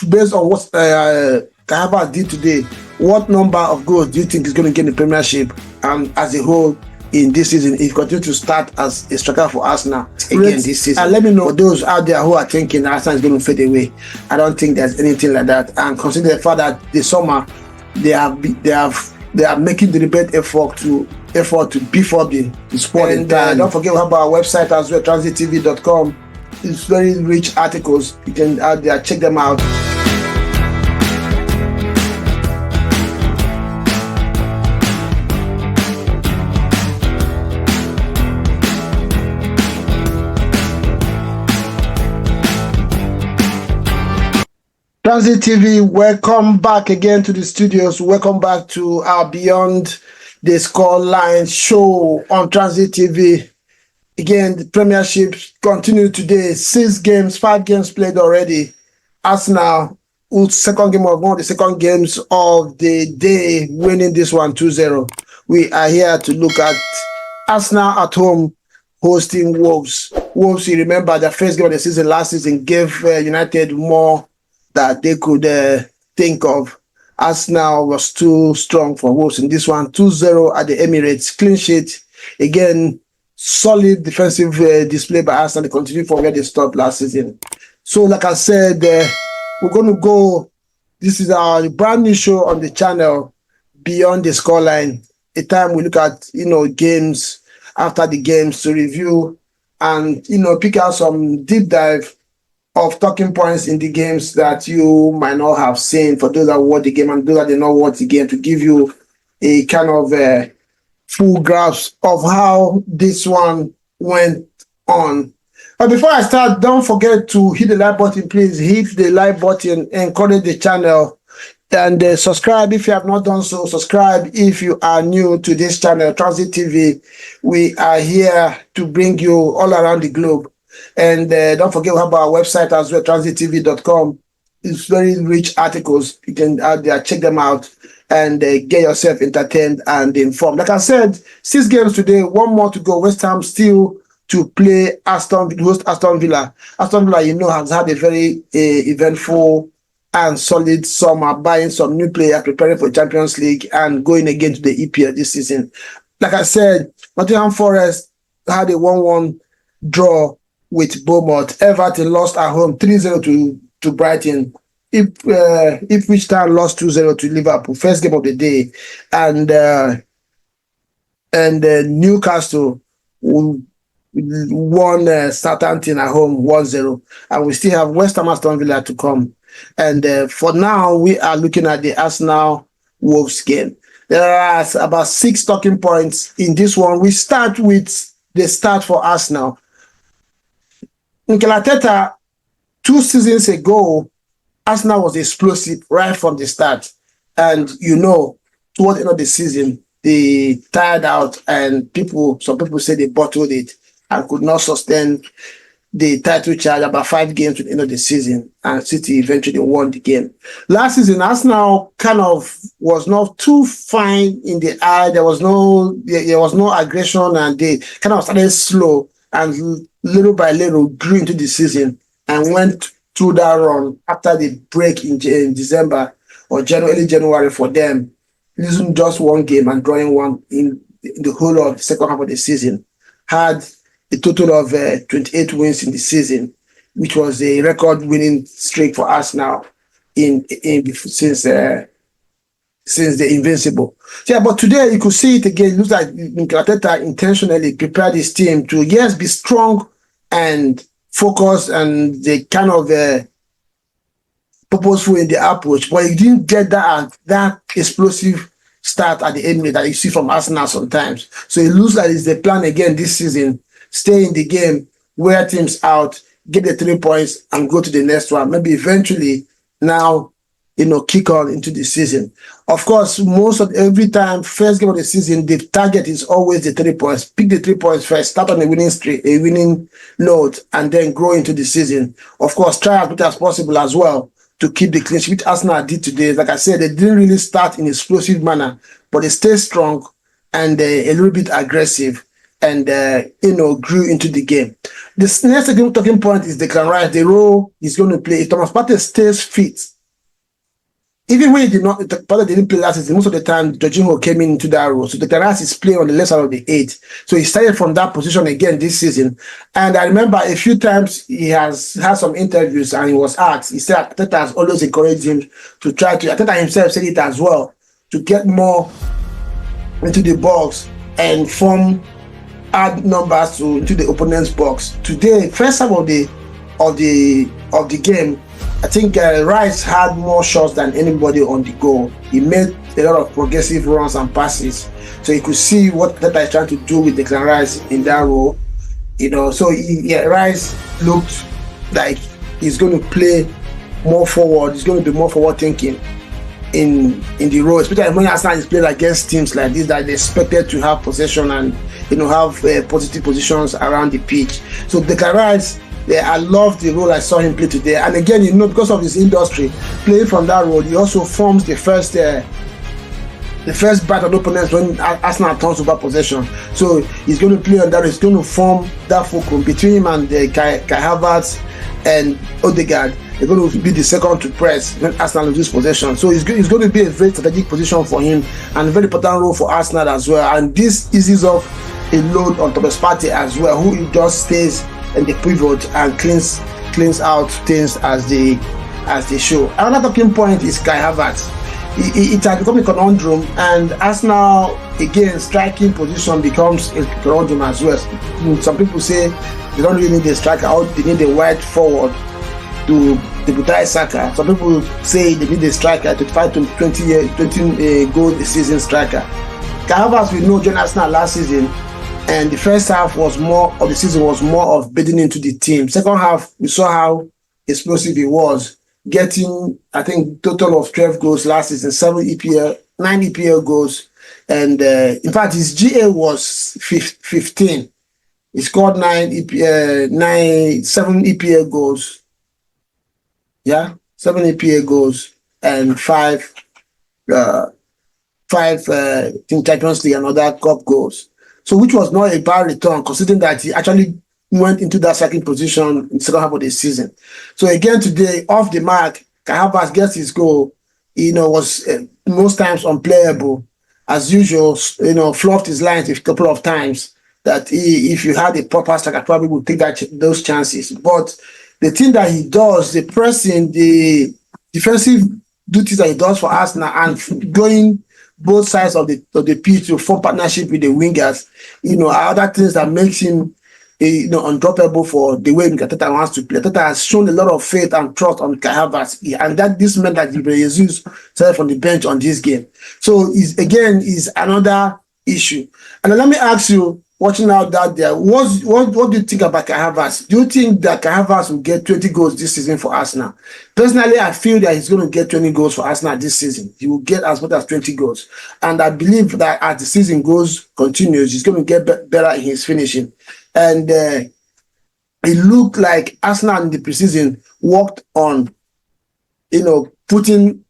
based on what Havertz did today, what number of goals do you think is going to get in the Premiership as a whole in this season if he continues to start as a striker for Arsenal again this season? And let me know for those out there who are thinking Arsenal is going to fade away. I don't think there's anything like that. And consider the fact that this summer they are making the deliberate effort to beef up the sport. And don't forget we have our website as well, transittv.com. It's very rich articles. You can out there check them out. Transit TV, welcome back again to the studios. Welcome back to our Beyond the Scoreline show on Transit TV. Again, the Premiership continues today. 5 games played already. Arsenal, second game of one of the second games of the day, winning this one 2-0. We are here to look at Arsenal at home hosting Wolves. Wolves, you remember the first game of the season last season gave United more that they could think of. Arsenal was too strong for Wolves in this one. 2-0 at the Emirates. Clean sheet. Again, solid defensive display by Arsenal. They continue from where they stopped last season. So, like I said, we're going to go. This is our brand new show on the channel, Beyond the Scoreline. A time we look at, games after the games to review and, pick out some deep dive of talking points in the games that you might not have seen for those that watch the game and those that did not watch the game, to give you a kind of full grasp of how this one went on. But before I start, don't forget to hit the like button. Please hit the like button, encourage the channel, and subscribe if you have not done so. Subscribe if you are new to this channel, Transit TV. We are here to bring you all around the globe. And don't forget we have our website as well, transittv.com. It's very rich articles. You can out there check them out and get yourself entertained and informed. Like I said, 6 games today, 1 more to go. West Ham still to play host Aston Villa. Aston Villa, has had a very eventful and solid summer, buying some new players, preparing for Champions League and going again to the EPL this season. Like I said, Nottingham Forest had a 1-1 draw with Bournemouth. Everton lost at home 3-0 to Brighton. Ipswich Town lost 2-0 to Liverpool. First game of the day. And Newcastle won Southampton at home 1-0. And we still have West Ham Aston Villa to come. And for now, we are looking at the Arsenal Wolves game. There are about 6 talking points in this one. We start with the start for Arsenal. Mikel Arteta, 2 seasons ago, Arsenal was explosive right from the start. And toward the end of the season, they tired out and some people say they bottled it and could not sustain the title charge about 5 games to the end of the season. And City eventually won the game. Last season, Arsenal kind of was not too fine in the eye. There was no aggression and they kind of started slow and little by little grew into the season and went through that run after the break in December or early January for them, losing just 1 game and drawing 1 in the whole of the second half of the season. Had a total of 28 wins in the season, which was a record winning streak for Arsenal since the Invincible. Yeah, but today you could see it again. It looks like Mikel Arteta intentionally prepared his team to, yes, be strong and focused and the kind of purposeful in the approach, but he didn't get that explosive start at the Emirates that you see from Arsenal sometimes. So it looks like it's the plan again this season. Stay in the game, wear teams out, get the 3 points and go to the next one. Maybe eventually now, kick on into the season. Of course, every time, first game of the season, the target is always the 3 points. Pick the 3 points first, start on a winning streak, a winning note, and then grow into the season. Of course, try as much as possible as well to keep the clean sheet, which Arsenal did today. Like I said, they didn't really start in an explosive manner, but they stayed strong and a little bit aggressive and, grew into the game. The next talking point is Declan Rice. The role he's going to play. If Thomas Partey stays fit even when he did not, Pablo didn't play last season, most of the time, Jorginho came into that role. So Declan Rice is playing on the left side of the 8. So he started from that position again this season. And I remember a few times he has had some interviews and he was asked, he said Arteta has always encouraged him to try to, Arteta himself said it as well, to get more into the box and add numbers into the opponent's box. Today, first half of the game, I think Rice had more shots than anybody on the goal. He made a lot of progressive runs and passes, so you could see what Teta is trying to do with Declan Rice in that role. So Rice looked like he's going to play more forward. He's going to be more forward thinking in the role, especially when Arsenal is playing against teams like this that they expected to have possession and have positive positions around the pitch. So Declan Rice, I love the role I saw him play today. And again, because of his industry, playing from that role, he also forms the first bat on opponents when Arsenal turns over possession. So he's going to play on that. He's going to form that fulcrum between him and Kai Havertz and Odegaard. They're going to be the second to press when Arsenal loses possession. So it's going to be a very strategic position for him and a very important role for Arsenal as well. And this eases off a load on Thomas Partey as well, who just stays in the pivot and cleans out things as they show. Another talking point is Kai Havertz. It has become a conundrum, and Arsenal again striking position becomes a conundrum as well. Some people say they don't really need a striker, or they need a wide forward to deputize Saka. Some people say they need a striker, 25 to 20 goal a season striker. Kai Havertz, we know, joined Arsenal last season, and the first half of the season was more of bidding into the team. Second half, we saw how explosive he was, getting, I think, total of 12 goals last season, 9 EPL goals. And in fact, his GA was 15. He scored 7 EPL goals. Yeah, 7 EPL goals and 5 Champions League and other cup goals. So which was not a bad return, considering that he actually went into that second position in the second half of the season. So again today, off the mark, Kai Havertz gets his goal. Was most times unplayable. As usual, fluffed his lines a couple of times. That if you had a proper striker, probably would take those chances. But the thing that he does, the pressing, the defensive duties that he does for Arsenal, and going both sides of the pitch to form partnership with the wingers, are other things that makes him undroppable for the way Arteta wants to play. Arteta has shown a lot of faith and trust on Kai Havertz, and this meant that Jesus started from the bench on this game. So is another issue. And let me ask you, watching out there, what do you think about Kai Havertz? Do you think that Kai Havertz will get 20 goals this season for Arsenal? Personally, I feel that he's going to get 20 goals for Arsenal this season. He will get as much as 20 goals. And I believe that as the season continues, he's going to get better in his finishing. And it looked like Arsenal in the preseason worked on, putting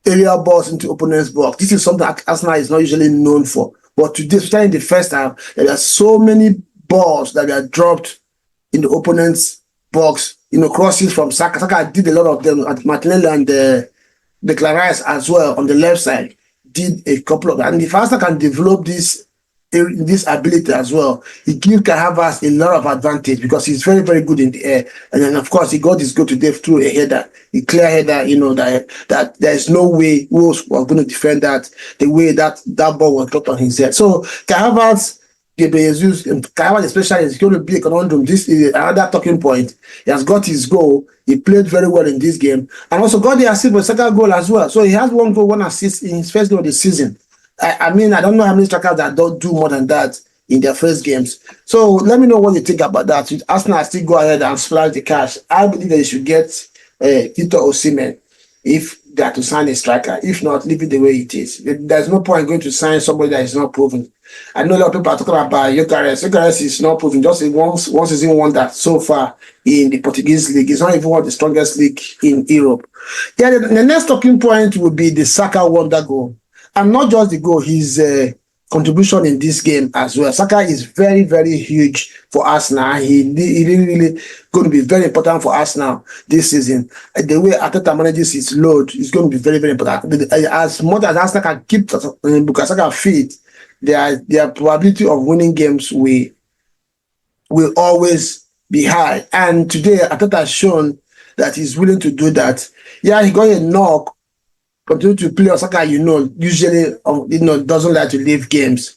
aerial balls into opponent's box. This is something that Arsenal is not usually known for. But today, especially in the first half, there are so many balls that are dropped in the opponent's box. Crosses from Saka. Saka did a lot of them at Martinelli and Declan Rice as well on the left side. Did a couple of them. And if Arsenal can develop this ability as well, it gives Kai Havertz a lot of advantage because he's very, very good in the air. And then, of course, he got his goal today through a header, a clear header, that there's no way Wolves were going to defend that the way that ball was dropped on his head. So Kai Havertz, especially, is going to be a conundrum. This is another talking point. He has got his goal. He played very well in this game. And also got the assist for the second goal as well. So he has 1 goal, 1 assist in his first game of the season. I don't know how many strikers that don't do more than that in their first games. So let me know what you think about that. With Arsenal still go ahead and splash the cash, I believe that they should get Victor Osimhen if they are to sign a striker. If not, leave it the way it is. There's no point going to sign somebody that is not proven. I know a lot of people are talking about Gyökeres. Gyökeres is not proven. Just one season wonder so far in the Portuguese league. It's not even one of the strongest league in Europe. Yeah, the next talking point would be the Saka wonder goal. And not just the goal, his contribution in this game as well. Saka is very, very huge for Arsenal. He really going to be very important for Arsenal this season. The way Arteta manages his load is going to be very, very important. As much as Arsenal can keep Bukayo Saka fit, their probability of winning games will always be high. And today, Arteta has shown that he's willing to do that. Yeah, he got a knock. Continue to play. Saka, usually, doesn't like to leave games.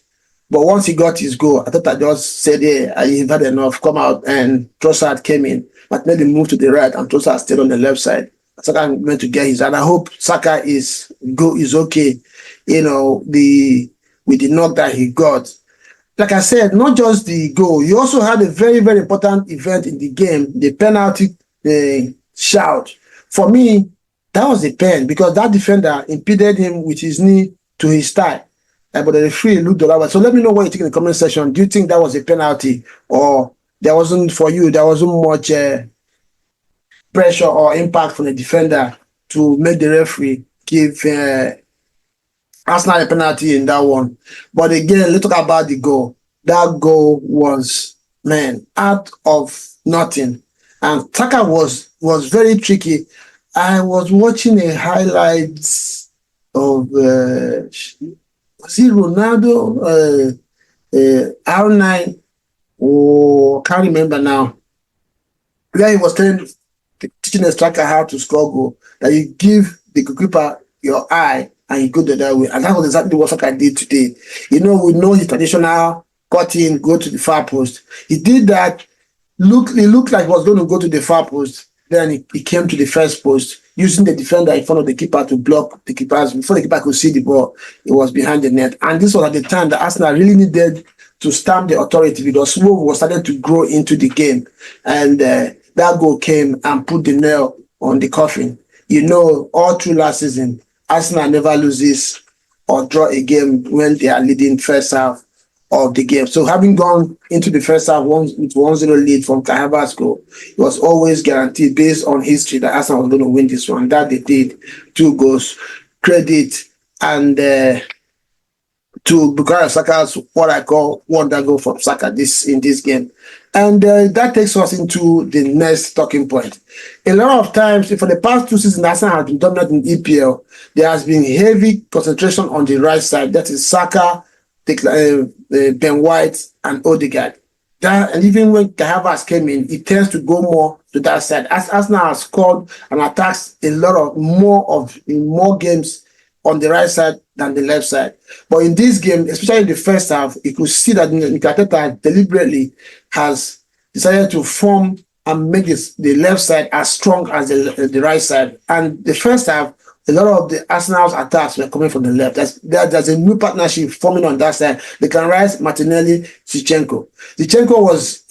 But once he got his goal, Arteta just said, "Yeah, you've had enough. Come out." And Trossard came in. Martinelli moved to the right, and Trossard stayed on the left side. Saka went to get his. And I hope Saka is okay. With the knock that he got. Like I said, not just the goal. You also had a very, very important event in the game, the penalty shout. For me, that was a pen because that defender impeded him with his knee to his thigh. But the referee looked the other way. So let me know what you think in the comment section. Do you think that was a penalty, or there wasn't much pressure or impact from the defender to make the referee give Arsenal a penalty in that one? But again, let's talk about the goal. That goal was, out of nothing. And Saka was very tricky. I was watching a highlights of was it Ronaldo R9 or can't remember now. Where he was teaching the striker how to score goal. That you give the goalkeeper your eye and you go the other way. And that was exactly what Saka did today. We know his traditional cut in, go to the far post. He did that. It looked like he was going to go to the far post. Then he came to the first post, using the defender in front of the keeper to block the keepers. Before the keeper could see the ball, it was behind the net. And this was at the time that Arsenal really needed to stamp the authority because smoke was starting to grow into the game. And that goal came and put the nail on the coffin. All through last season, Arsenal never loses or draw a game when they are leading first half of the game. So having gone into the first half with 1-0 lead from Havertz goal, it was always guaranteed based on history that Arsenal was going to win this one. That they did. 2 goals. Credit and to Bukayo Saka's what I call wonder goal from Saka in this game. And that takes us into the next talking point. A lot of times, for the past 2 seasons, Arsenal has been dominant in EPL. There has been heavy concentration on the right side. That is Saka, Ben White, and Odegaard. And even when Havertz came in, it tends to go more to that side. As Arsenal has scored and attacks a lot of more games on the right side than the left side. But in this game, especially in the first half, you could see that Arteta deliberately has decided to form and make the left side as strong as the right side. And the first half, a lot of the Arsenal's attacks were coming from the left. There's a new partnership forming on that side. They can rise Martinelli, Zinchenko. Zinchenko was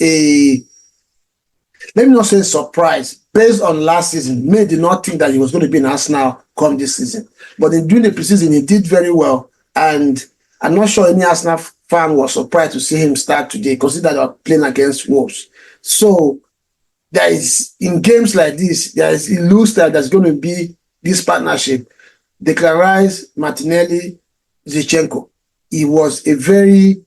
let me not say surprise, based on last season. May did not think that he was going to be in Arsenal come this season. But during the preseason, he did very well. And I'm not sure any Arsenal fan was surprised to see him start today, considering they are playing against Wolves. So there is, in games like this, it looks like there's going to be this partnership. Declan Rice, Martinelli, Zinchenko. It was a very...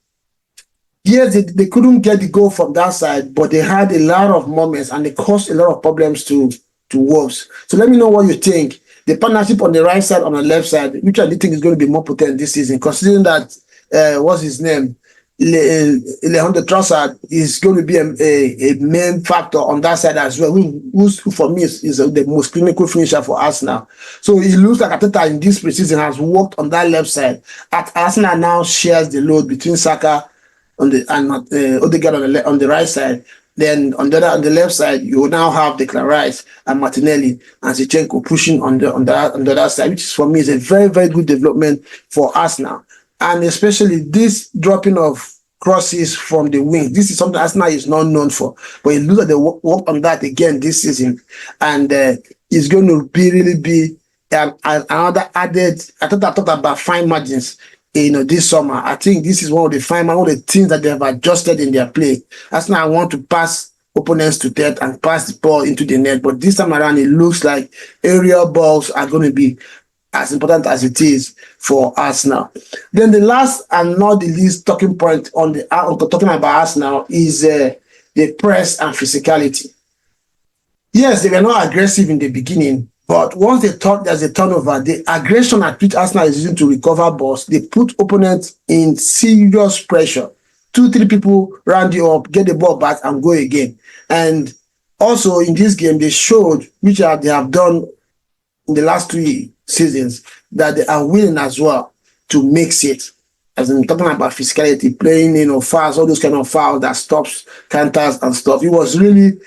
Yes, they couldn't get the goal from that side, but they had a lot of moments and they caused a lot of problems to Wolves. So let me know what you think. The partnership on the right side, on the left side, which I do think is going to be more potent this season, considering that, what's his name? Alejandro Trossard is going to be a main factor on that side as well, who for me is the most clinical finisher for Arsenal. So it looks like Arteta in this preseason has worked on that left side. Arsenal now shares the load between Saka and Odegaard on the right side. Then on the left side, you now have Declan Rice and Martinelli and Zinchenko pushing on the other side, which for me is a very, very good development for Arsenal. And especially this dropping of crosses from the wing. This is something Arsenal is not known for. But it looks like they work on that again this season. And it's going to really be another added... I talked about fine margins this summer. I think this is one of the things that they have adjusted in their play. Arsenal want to pass opponents to death and pass the ball into the net. But this time around, it looks like aerial balls are going to be as important as it is for Arsenal. Then the last and not the least talking point on the talking about Arsenal is the press and physicality. Yes, they were not aggressive in the beginning, but once they thought there's a turnover, the aggression at which Arsenal is using to recover balls, they put opponents in serious pressure. 2-3 people round you up, get the ball back, and go again. And also in this game, they showed, which they have done in the last 2 seasons, that they are willing as well to mix it. As I'm talking about physicality, playing, fouls, all those kind of fouls that stops counters and stuff. It was really,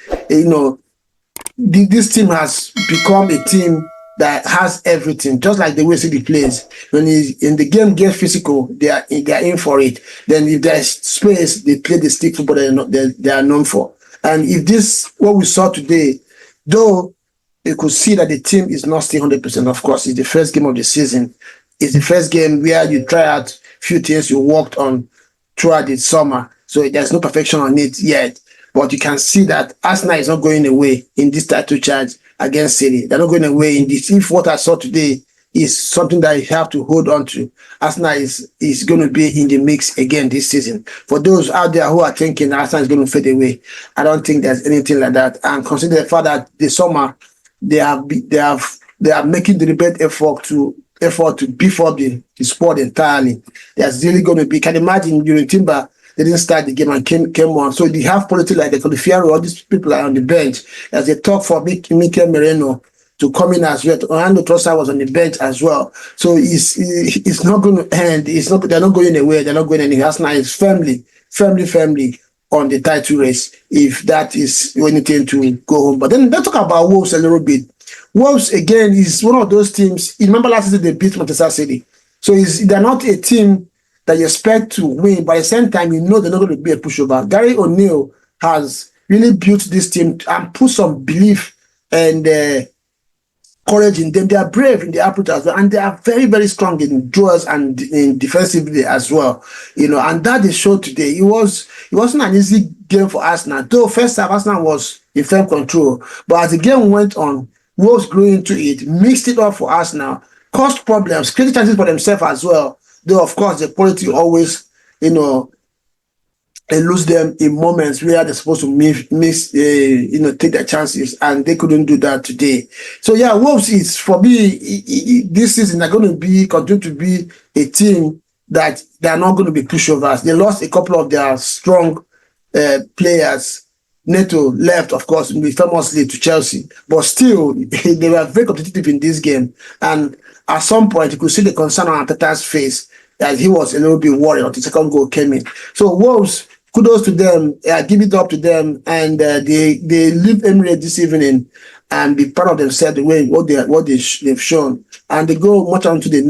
this team has become a team that has everything, just like the way City plays. When in the game gets physical, they are in for it. Then if there's space, they play the stick football they are known for. And if this, what we saw today, though you could see that the team is not still 100%, of course, it's the first game of the season. It's the first game where you try out a few things you worked on throughout the summer. So there's no perfection on it yet. But you can see that Arsenal is not going away in this title charge against City. They're not going away in this. If what I saw today is something that you have to hold on to, Arsenal is going to be in the mix again this season. For those out there who are thinking Arsenal is going to fade away, I don't think there's anything like that. And consider the fact that this summer they are making deliberate effort to beef up the squad entirely. There's really going to be. Can you imagine during Timber? They didn't start the game and came on. So they have politics like the Colifiero, all these people are on the bench as they talk for Mikel Merino to come in as well. Orlando Trossard was on the bench as well. So it's not going to end. They're not going anywhere. They're not going anywhere. Arsenal is firmly on the title race, if that is anything to go home. But then let's talk about Wolves a little bit. Wolves, again, is one of those teams. You remember last season they beat Manchester City. So they're not a team that you expect to win, but at the same time, they're not going to be a pushover. Gary O'Neill has really built this team and put some belief and courage in them. They are brave in the approach as well, and they are very, very strong in duels and in defensively as well. And that they showed today. It wasn't an easy game for Arsenal. Though first half Arsenal was in firm control, but as the game went on, Wolves grew into it, mixed it up for Arsenal, caused problems, created chances for themselves as well. Though, of course, the quality always, they lose them in moments where they're supposed to take their chances, and they couldn't do that today. So, yeah, Wolves is, for me, this season, they're going to continue to be a team that they're not going to be pushovers. They lost a couple of their strong players. Neto left, of course, famously to Chelsea, but still, they were very competitive in this game. And at some point, you could see the concern on Arteta's face as he was a little bit worried until the second goal came in. So Wolves, kudos to them. Give it up to them, and they leave Emirates this evening and be proud of themselves the way they've shown, and they go much on to the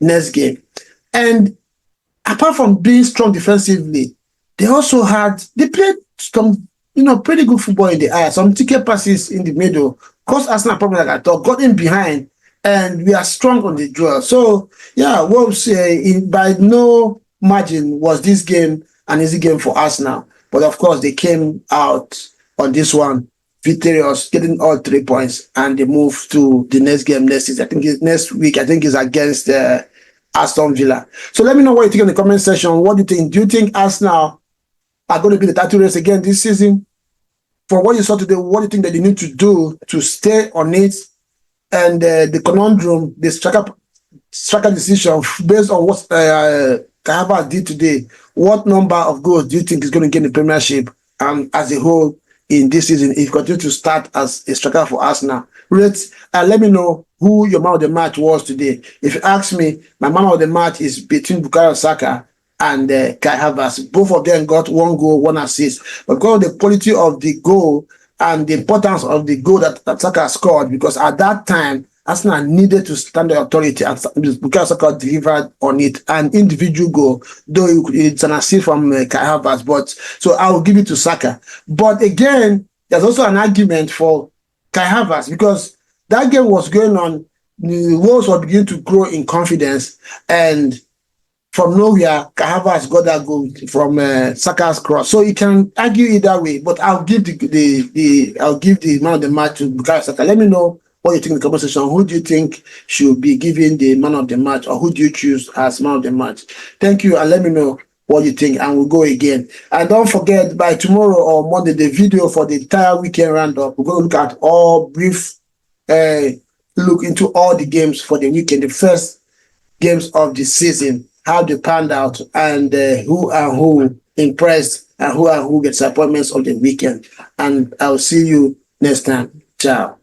next game. And apart from being strong defensively, they played some pretty good football in the air. Some ticket passes in the middle, caused Arsenal problem like I thought, got in behind. And we are strong on the draw. So, yeah, Wolves, by no margin was this game an easy game for Arsenal. But, of course, they came out on this one victorious, getting all 3 points, and they move to the next game next week. I think it's against Aston Villa. So let me know what you think in the comment section. What do you think? Do you think Arsenal are going to be the title race again this season? For what you saw today, what do you think that they need to do to stay on it? And the conundrum, the striker decision, based on what Havertz did today, what number of goals do you think is going to get in the Premiership as a whole in this season if you continue to start as a striker for Arsenal? Let me know who your man of the match was today. If you ask me, my man of the match is between Bukayo Saka and Kai Havertz. Both of them got 1 goal, 1 assist. But because of the quality of the goal and the importance of the goal that Saka scored, because at that time, Arsenal needed to stand the authority, and Bukayo Saka delivered on it, an individual goal, though it's an assist from Kai Havertz. But so I will give it to Saka. But again, there's also an argument for Kai Havertz, because that game was going on, the Wolves were beginning to grow in confidence, and from nowhere, Kai Havertz got that goal from Saka's cross. So you can argue either way, but I'll give the man of the match to Bukayo Saka. Let me know what you think in the comment section. Who do you think should be given the man of the match, or who do you choose as man of the match? Thank you, and let me know what you think, and we'll go again. And don't forget, by tomorrow or Monday, the video for the entire weekend roundup, we're going to look at all brief look into all the games for the weekend, the first games of the season, how they panned out, and who impressed, and who gets appointments of the weekend. And I'll see you next time. Ciao.